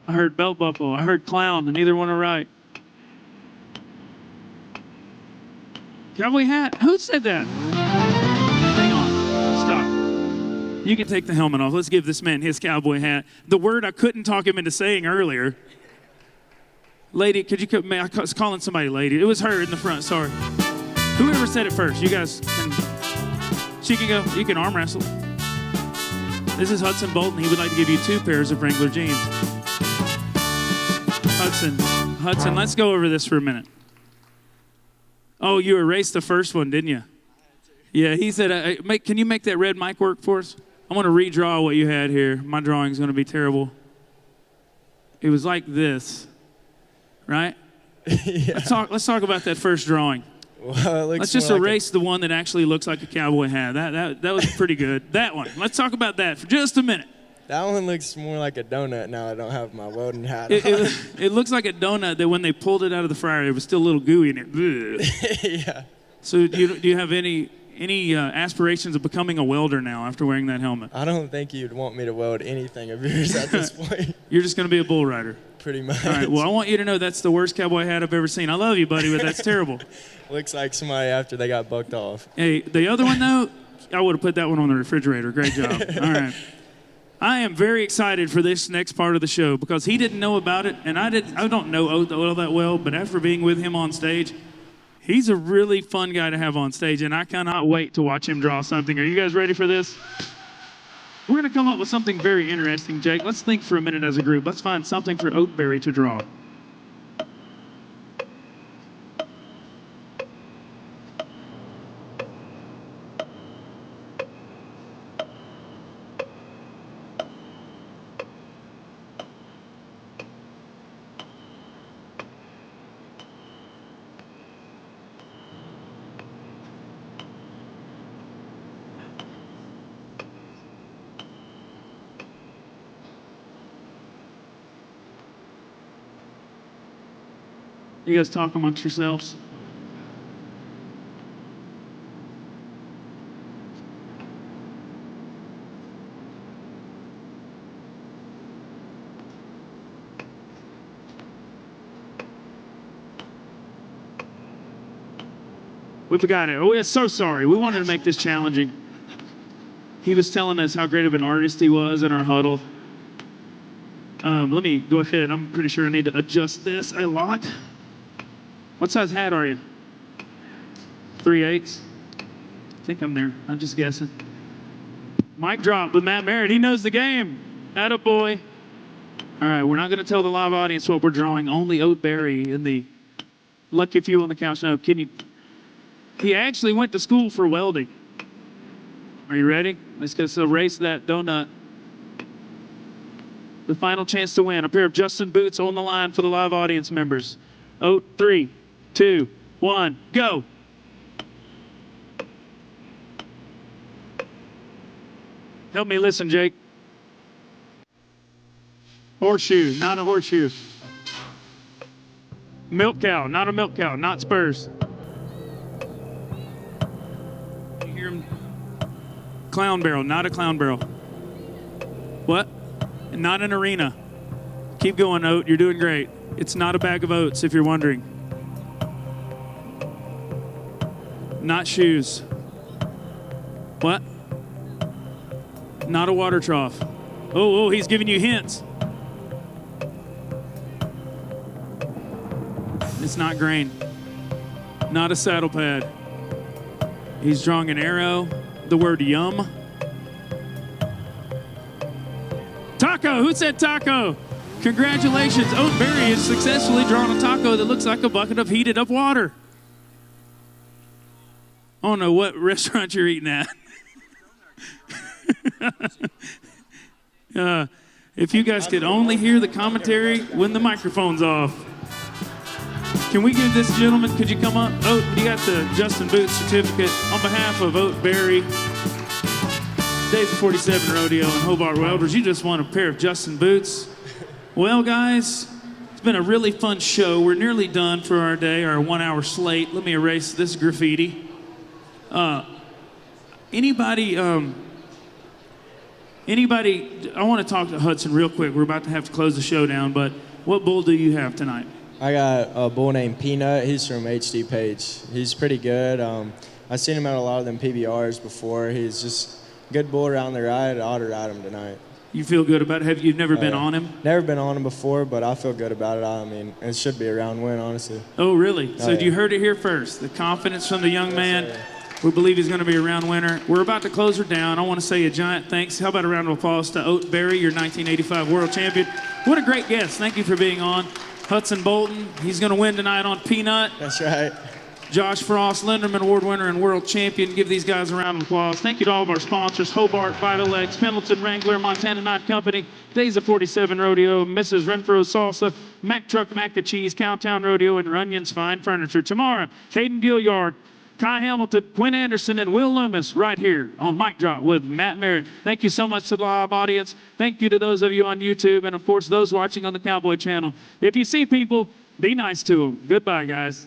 I heard belt buckle. I heard clown, and neither one are right. Cowboy hat? Who said that? Hang on. Stop. You can take the helmet off. Let's give this man his cowboy hat. The word I couldn't talk him into saying earlier. Lady, could you come? I was calling somebody lady. It was her in the front. Sorry. Whoever said it first. You guys can. She can go. You can arm wrestle. This is Hudson Bolton. He would like to give you 2 pairs of Wrangler jeans. Hudson, let's go over this for a minute. Oh, you erased the first one, didn't you? Yeah, he said, can you make that red mic work for us? I'm going to redraw what you had here. My drawing's going to be terrible. It was like this, right? Yeah. Let's talk about that first drawing. Well, Let's just erase the one that actually looks like a cowboy hat. That was pretty good. That one. Let's talk about that for just a minute. That one looks more like a donut now I don't have my welding hat on. It looks like a donut that when they pulled it out of the fryer, it was still a little gooey in it. Yeah. So do you have any aspirations of becoming a welder now after wearing that helmet? I don't think you'd want me to weld anything of yours at this point. You're just going to be a bull rider. Pretty much. All right, well, I want you to know that's the worst cowboy hat I've ever seen. I love you, buddy, but that's terrible. Looks like somebody after they got bucked off. Hey, the other one, though, I would have put that one on the refrigerator. Great job. All right. I am very excited for this next part of the show because he didn't know about it, and I don't know Ote all that well, but after being with him on stage, he's a really fun guy to have on stage, and I cannot wait to watch him draw something. Are you guys ready for this? We're going to come up with something very interesting, Jake. Let's think for a minute as a group. Let's find something for Ote Berry to draw. You guys talk amongst yourselves. We forgot it. Oh, we're so sorry. We wanted to make this challenging. He was telling us how great of an artist he was in our huddle. Let me go ahead. I'm pretty sure I need to adjust this a lot. What size hat are you? 3/8? I think I'm there. I'm just guessing. Mic drop with Matt Merritt. He knows the game. Attaboy. All right, we're not going to tell the live audience what we're drawing. Only Ote Berry in the lucky few on the couch. No, he actually went to school for welding. Are you ready? Let's just erase that donut. The final chance to win. A pair of Justin boots on the line for the live audience members. Ote, 3, 2, 1, go. Help me listen, Jake. Horseshoe, not a horseshoe. Milk cow, not a milk cow, not spurs. You hear him? Clown barrel, not a clown barrel. What? Not an arena. Keep going, Ote, you're doing great. It's not a bag of oats, if you're wondering. Not shoes. What? Not a water trough. Oh, he's giving you hints. It's not grain. Not a saddle pad. He's drawing an arrow. The word yum. Taco. Who said taco? Congratulations. Ote Berry has successfully drawn a taco that looks like a bucket of heated up water. I don't know what restaurant you're eating at. If you guys could only hear the commentary when the microphone's off. Can we give this gentleman, could you come up? Ote, you got the Justin Boots certificate on behalf of Ote Berry, Days of 47 Rodeo, and Hobart Welders. You just won a pair of Justin Boots. Well, guys, it's been a really fun show. We're nearly done for our day, our 1 hour slate. Let me erase this graffiti. Anybody, I want to talk to Hudson real quick. We're about to have to close the show down, but what bull do you have tonight? I got a bull named Peanut. He's from HD Page. He's pretty good. I've seen him at a lot of them PBRs before. He's just a good bull around the ride. I ought to ride him tonight. You feel good about it? Have you never been on him? Never been on him before, but I feel good about it. I mean, it should be a round win, honestly. Oh, really? So yeah. You heard it here first. The confidence from the young man. Sir. We believe he's going to be a round winner. We're about to close her down. I want to say a giant thanks. How about a round of applause to Ote Berry, your 1985 world champion. What a great guest. Thank you for being on. Hudson Bolton, he's going to win tonight on Peanut. That's right. Josh Frost, Linderman Award winner and world champion. Give these guys a round of applause. Thank you to all of our sponsors, Hobart, Vitalex, Pendleton Wrangler, Montana Knot Company, Days of 47 Rodeo, Mrs. Renfro's Salsa, Mac Truck Mac the Cheese, Cowtown Rodeo, and Runyon's Fine Furniture. Tomorrow, Caden Gilliard, Kai Hamilton, Quinn Anderson, and Will Loomis right here on Mic Drop with Matt Merritt. Thank you so much to the live audience. Thank you to those of you on YouTube and, of course, those watching on the Cowboy Channel. If you see people, be nice to them. Goodbye, guys.